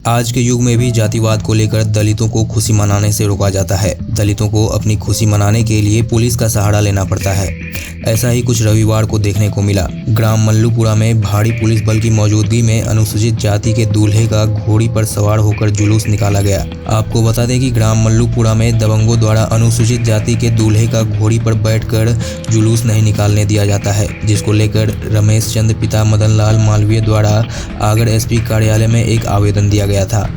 आज के युग में भी जातिवाद को लेकर दलितों को खुशी मनाने से रोका जाता है। दलितों को अपनी खुशी मनाने के लिए पुलिस का सहारा लेना पड़ता है। ऐसा ही कुछ रविवार को देखने को मिला। ग्राम मल्लूपुरा में भारी पुलिस बल की मौजूदगी में अनुसूचित जाति के दूल्हे का घोड़ी पर सवार होकर जुलूस निकाला गया। आपको बता दें कि ग्राम मल्लूपुरा में दबंगों द्वारा अनुसूचित जाति के दूल्हे का घोड़ी पर बैठकर जुलूस नहीं निकालने दिया जाता है, जिसको लेकर रमेश चंद्र पिता मदन लाल मालवीय द्वारा आगड़ एसपी कार्यालय में एक आवेदन दिया गया था,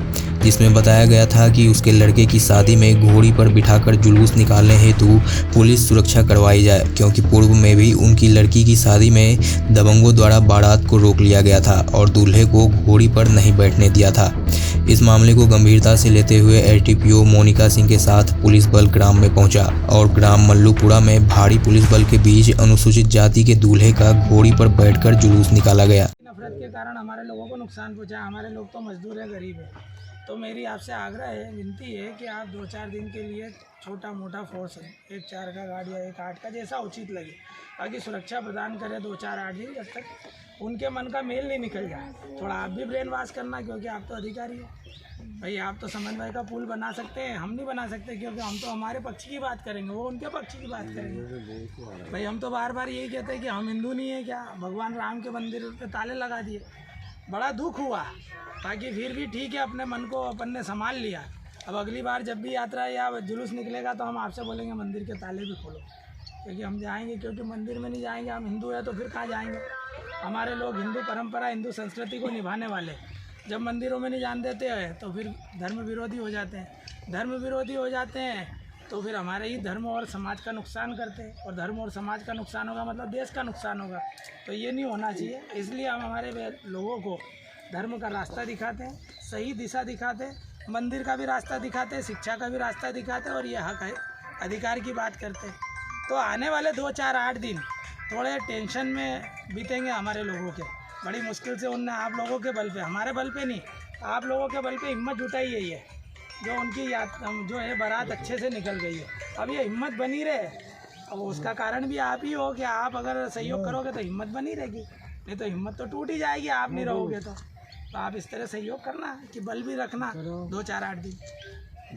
जिसमें बताया गया था कि उसके लड़के की शादी में घोड़ी पर बिठाकर जुलूस निकालने हेतु पुलिस सुरक्षा करवाई जाए, क्योंकि पूर्व में भी उनकी लड़की की शादी में दबंगों द्वारा बारात को रोक लिया गया था और दूल्हे को घोड़ी पर नहीं बैठने दिया था। इस मामले को गंभीरता से लेते हुए एलटीपीओ मोनिका सिंह के साथ पुलिस बल ग्राम में पहुंचा और ग्राम मल्लूपुरा में भारी पुलिस बल के बीच अनुसूचित जाति के दूल्हे का घोड़ी पर बैठकर जुलूस निकाला गया। नफरत के कारण हमारे लोगों को नुकसान पहुंचा। हमारे लोग तो मजदूर है, गरीब है, तो मेरी आपसे आग्रह है, विनती है कि आप 2-4 दिन के लिए छोटा मोटा फोर्स है, एक 4 का गाड़ी या एक 8 का, जैसा उचित लगे, ताकि सुरक्षा प्रदान करें 2-4-8 दिन, जब तक उनके मन का मेल नहीं निकल जाए। थोड़ा आप भी ब्रेन वॉश करना, क्योंकि आप तो अधिकारी हो भाई। आप तो समन्वय का पुल बना सकते हैं, हम नहीं बना सकते, क्योंकि हम तो हमारे पक्ष की बात करेंगे, वो उनके पक्ष की बात करेंगे भाई। हम तो बार बार यही कहते हैं कि हम हिंदू नहीं है क्या? भगवान राम के मंदिर पे ताले लगा दिए, बड़ा दुख हुआ। बाकी फिर भी ठीक है, अपने मन को अपन ने संभाल लिया। अब अगली बार जब भी यात्रा या जुलूस निकलेगा तो हम आपसे बोलेंगे मंदिर के ताले भी खोलो, क्योंकि हम जाएंगे, क्योंकि मंदिर में नहीं जाएंगे, हम हिंदू हैं तो फिर कहाँ जाएंगे? हमारे लोग हिंदू परंपरा, हिंदू संस्कृति को निभाने वाले जब मंदिरों में नहीं जान देते हैं तो फिर धर्म विरोधी हो जाते हैं। धर्म विरोधी हो जाते हैं तो फिर हमारे ही धर्म और समाज का नुकसान करते हैं, और धर्म और समाज का नुकसान होगा मतलब देश का नुकसान होगा, तो ये नहीं होना चाहिए। इसलिए हम हमारे लोगों को धर्म का रास्ता दिखाते हैं, सही दिशा दिखाते हैं, मंदिर का भी रास्ता दिखाते हैं, शिक्षा का भी रास्ता दिखाते हैं, और ये हक है, अधिकार की बात करते हैं। तो आने वाले 2-4-8 दिन थोड़े टेंशन में बीतेंगे हमारे लोगों के। बड़ी मुश्किल से उनने आप लोगों के बल पे, हमारे बल पे नहीं, आप लोगों के बल पे हिम्मत जुटाई है, ये जो उनकी जो है बारात अच्छे से निकल गई है। अब ये हिम्मत बनी रहे, और उसका कारण भी आप ही हो कि आप अगर सहयोग करोगे तो हिम्मत बनी रहेगी, नहीं तो हिम्मत तो टूट ही जाएगी, आप नहीं रहोगे तो आप इस तरह सहयोग करना कि बल भी रखना 2-4-8 दिन,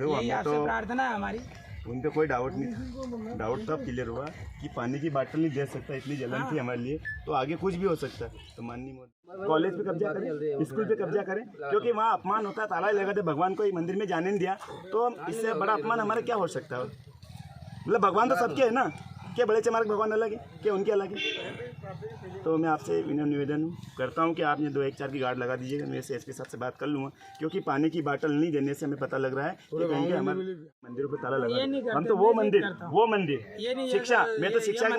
यही आपसे प्रार्थना है हमारी। उन पर कोई डाउट नहीं था। डाउट तब क्लियर हुआ कि पानी की बाटल नहीं दे सकता, इतनी जलन थी हमारे लिए, तो आगे कुछ भी हो सकता है। तो माननीय मोदी कॉलेज पे कब्जा करें, स्कूल पे कब्जा करें, क्योंकि वहाँ अपमान होता है, ताला लगा दे, भगवान को मंदिर में जाने नहीं दिया, तो इससे बड़ा अपमान हमारा क्या हो सकता है? मतलब भगवान तो सबके है ना, क्या बड़े चमार भगवान अलग है, क्या उनके अलग है? तो मैं आपसे निवेदन करता हूं कि आपने 2-1-4 की गार्ड लगा दीजिएगा। मैं एसपी साहब से बात कर लूँगा, क्योंकि पानी की बाटल नहीं देने से हमें पता लग रहा है कि कहीं हमारे मंदिरों पर ताला लगा। हम तो वो मंदिर शिक्षा, मैं तो शिक्षा